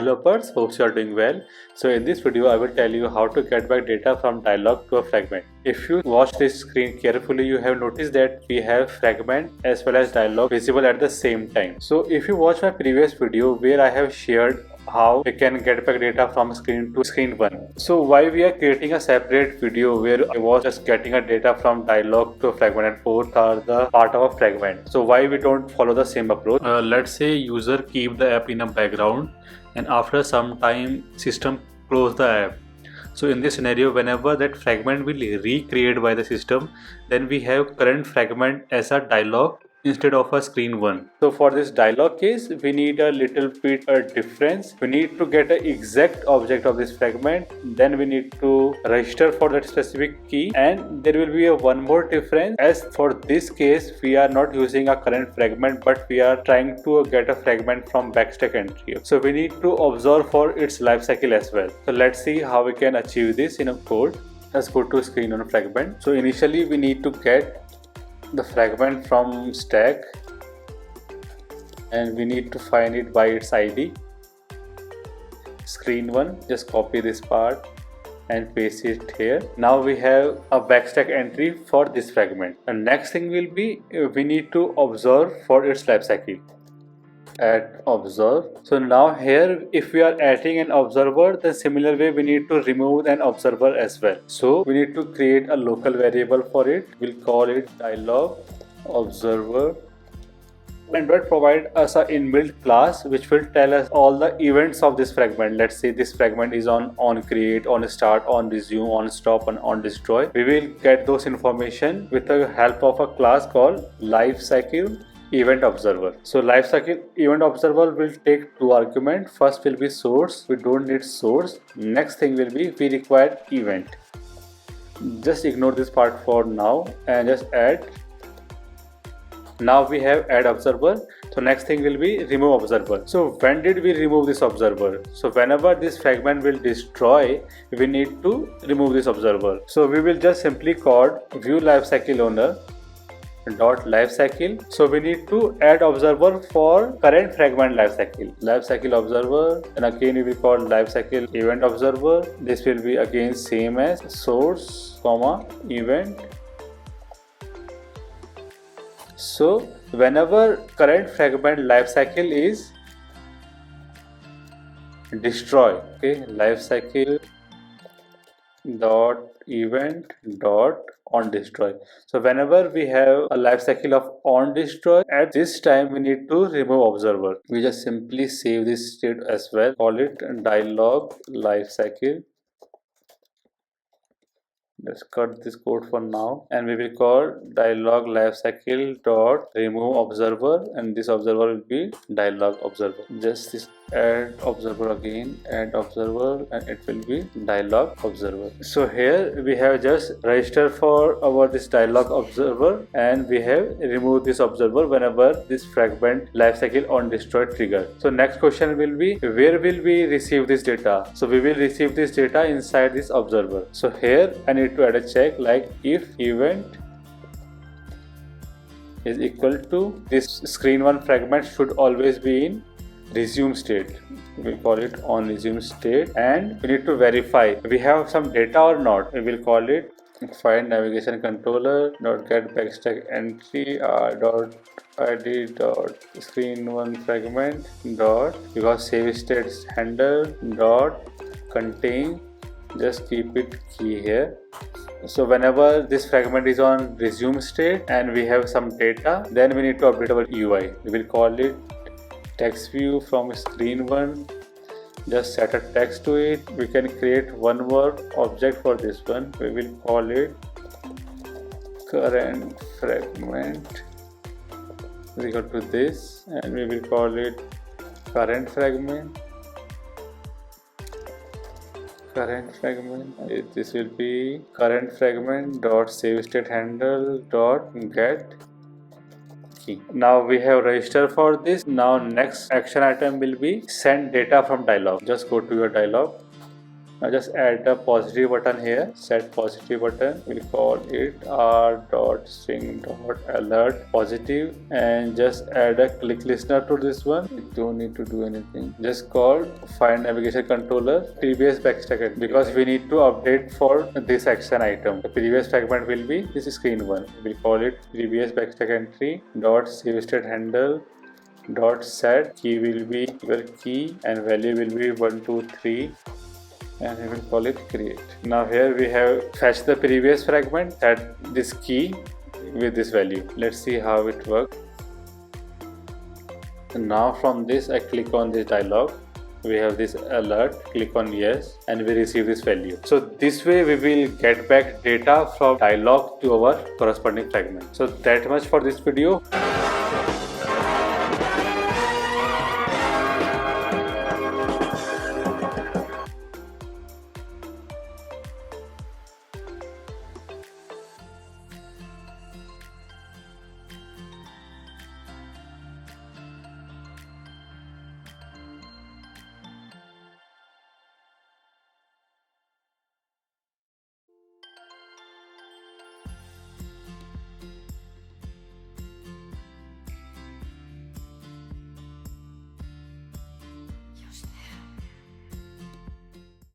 Developers, hope you are doing well. So in this video I will tell you how to get back data from dialog to a fragment. If you watch this screen carefully, you have noticed that we have fragment as well as dialog visible at the same time. So if you watch my previous video where I have shared how we can get back data from screen to screen 1. So why we are creating a separate video where I was just getting a data from dialog to a fragment and both are the part of a fragment. So why we don't follow the same approach? Let's say user keep the app in a background and after some time system close the app. So in this scenario, whenever that fragment will recreate by the system, then we have current fragment as a dialog instead of a screen 1. So for this dialog case, we need a little bit a difference. We need to get an exact object of this fragment, then we need to register for that specific key, and there will be a one more difference. As for this case, we are not using a current fragment, but we are trying to get a fragment from backstack entry. So we need to observe for its life cycle as well. So let's see how we can achieve this in a code. Let's go to screen on fragment. So initially we need to get the fragment from stack and we need to find it by its ID. Screen 1, just copy this part and paste it here. Now we have a backstack entry for this fragment. And next thing will be we need to observe for its life cycle. Add observe. So now here if we are adding an observer, then similar way we need to remove an observer as well. So we need to create a local variable for it. We'll call it dialog observer. Android provide us an inbuilt class which will tell us all the events of this fragment. Let's say this fragment is on create, on start, on resume, on stop, and on destroy. We will get those information with the help of a class called lifecycle event observer. So lifecycle event observer will take two arguments. First will be source. We don't need source. Next thing will be we require event. Just ignore this part for now and just add. Now we have add observer. So next thing will be remove observer. So when did we remove this observer? So whenever this fragment will destroy, we need to remove this observer. So we will just simply call view lifecycle owner dot lifecycle. So we need to add observer for current fragment lifecycle observer, and again we will call lifecycle event observer. This will be again same as source comma event. So whenever current fragment lifecycle is destroy, okay, lifecycle dot event dot on destroy. So whenever we have a life cycle of on destroy, at this time we need to remove observer. We just simply save this state as well, call it dialog life cycle. Let's cut this code for now and we will call dialog lifecycle dot remove observer, and this observer will be dialog observer. Just this add observer again, add observer, and it will be dialog observer. So here we have just registered for our this dialog observer and we have removed this observer whenever this fragment lifecycle on destroy trigger. So next question will be where will we receive this data? So we will receive this data inside this observer. So here I need to add a check like if event is equal to this screen 1 fragment should always be in resume state. We call it on resume state, and we need to verify we have some data or not. We will call it find navigation controller dot get backstack entry dot id dot screen 1 fragment dot, because save state handle dot contain, just keep it key here. So whenever this fragment is on resume state and we have some data, then we need to update our UI. We will call it text view from screen 1. Just set a text to it. We can create one more object for this one. We will call it current fragment is equal to this, and we will call it current fragment. This will be current fragment dot save state handle dot get key. Now we have registered for this. Now next action item will be send data from dialog. Just go to your dialog Now just add the positive button here, set positive button. We'll call it r.string.alert positive, and just add a click listener to this one. You don't need to do anything. Just call find navigation controller previous backstack, because we need to update for this action item. The previous fragment will be this screen one. We'll call it previous backstack entry dot save state handle dot set. Key will be your key and value will be 123, and we will call it create. Now here we have fetched the previous fragment, set this key with this value. Let's see how it works. Now from this I click on this dialog. We have this alert, click on yes, and we receive this value. So this way we will get back data from dialog to our corresponding fragment. So that much for this video.